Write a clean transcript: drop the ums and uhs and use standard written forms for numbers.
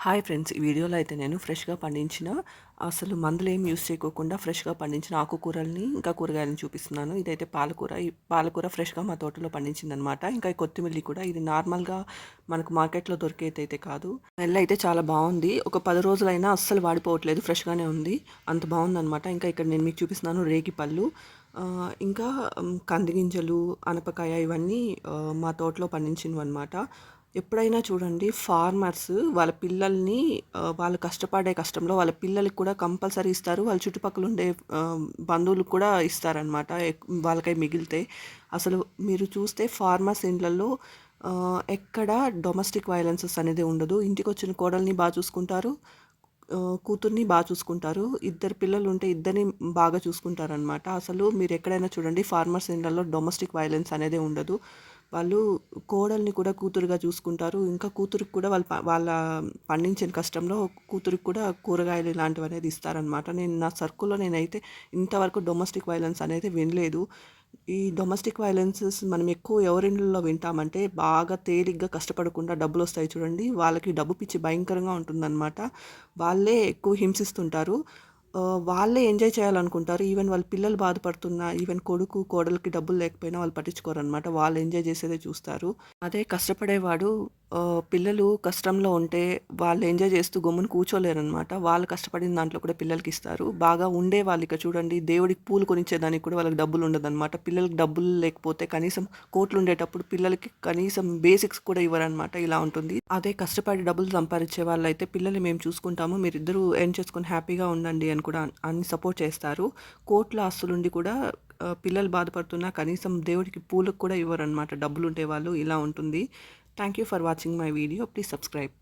Hi friends, ఈ వీడియోలో అయితే నేను ఫ్రెష్గా పండించిన అసలు మందులు ఏం యూస్ చేయకోకుండా ఫ్రెష్గా పండించిన ఆకుకూరల్ని ఇంకా కూరగాయలను చూపిస్తున్నాను. ఇదైతే పాలకూర. ఈ పాలకూర ఫ్రెష్గా మా తోటలో పండించిందనమాట. ఇంకా ఈ కొత్తిమల్లి కూడా ఇది నార్మల్గా మనకు మార్కెట్లో దొరికేదైతే కాదు. స్మెల్ అయితే చాలా బాగుంది. ఒక 10 రోజులైనా అస్సలు వాడిపోవట్లేదు, ఫ్రెష్గానే ఉంది. అంత బాగుందనమాట. ఇంకా ఇక్కడ నేను మీకు చూపిస్తున్నాను రేగి పళ్ళు, ఇంకా కంది గింజలు, అనపకాయ ఇవన్నీ మా తోటలో పండించినవి అనమాట. ఎప్పుడైనా చూడండి, ఫార్మర్స్ వాళ్ళ పిల్లల్ని వాళ్ళు కష్టపడే కష్టంలో వాళ్ళ పిల్లలకి కూడా కంపల్సరీ ఇస్తారు. వాళ్ళ చుట్టుపక్కల ఉండే బంధువులకు కూడా ఇస్తారనమాట, వాళ్ళకై మిగిలితే. అసలు మీరు చూస్తే ఫార్మర్స్ ఇండ్లలో ఎక్కడ డొమెస్టిక్ వైలెన్సెస్ అనేది ఉండదు. ఇంటికి వచ్చిన కోడల్ని బాగా చూసుకుంటారు, కూతుర్ని బాగా చూసుకుంటారు. ఇద్దరు పిల్లలు ఉంటే ఇద్దరిని బాగా చూసుకుంటారనమాట. అసలు మీరు ఎక్కడైనా చూడండి, ఫార్మర్స్ ఇండ్లలో డొమెస్టిక్ వైలెన్స్ అనేది ఉండదు. వాళ్ళు కోడల్ని కూడా కూతురుగా చూసుకుంటారు. ఇంకా కూతురికి కూడా వాళ్ళ పండించిన కష్టంలో కూతురికి కూడా కూరగాయలు ఇలాంటివి అనేది ఇస్తారనమాట. నేను నా సర్కిల్లో నేనైతే ఇంతవరకు డొమెస్టిక్ వైలెన్స్ అనేది వినలేదు. ఈ డొమెస్టిక్ వైలెన్సెస్ మనం ఎక్కువ ఎవరిండ్లలో వింటామంటే, బాగా తేలిగ్గా కష్టపడకుండా డబ్బులు వస్తాయి చూడండి, వాళ్ళకి డబ్బు పిచ్చి భయంకరంగా ఉంటుందన్నమాట. వాళ్ళే ఎక్కువ హింసిస్తుంటారు. వాళ్ళే ఎంజాయ్ చేయాలనుకుంటారు. ఈవెన్ వాళ్ళ పిల్లలు బాధపడుతున్నా, ఈవెన్ కొడుకు కోడలికి డబ్బులు లేకపోయినా వాళ్ళు పట్టించుకోరనమాట. వాళ్ళు ఎంజాయ్ చేసేదే చూస్తారు. అదే కష్టపడేవాడు, పిల్లలు కష్టంలో ఉంటే వాళ్ళు ఎంజాయ్ చేస్తూ గమ్మున కూర్చోలేరనమాట. వాళ్ళు కష్టపడిన దాంట్లో కూడా పిల్లలకి ఇస్తారు. బాగా ఉండే వాళ్ళు ఇక చూడండి, దేవుడికి పూలు కొనిచ్చేదానికి కూడా వాళ్ళకి డబ్బులు ఉండదన్నమాట. పిల్లలకి డబ్బులు లేకపోతే కనీసం కోట్లు ఉండేటప్పుడు పిల్లలకి కనీసం బేసిక్స్ కూడా ఇవ్వరనమాట. ఇలా ఉంటుంది. అదే కష్టపడి డబ్బులు సంపాదించే వాళ్ళైతే పిల్లల్ని మేము చూసుకుంటాము, మీరిద్దరూ ఎర్న్ చేసుకొని హ్యాపీగా ఉండండి అని కూడా అన్ని సపోర్ట్ చేస్తారు. కోట్ల ఆస్తులుండి కూడా పిల్లలు బాధపడుతున్నా కనీసం దేవుడికి పూలకు కూడా ఇవ్వరనమాట డబ్బులు ఉంటే వాళ్ళు. ఇలా ఉంటుంది. Thank you for watching my video. Please subscribe.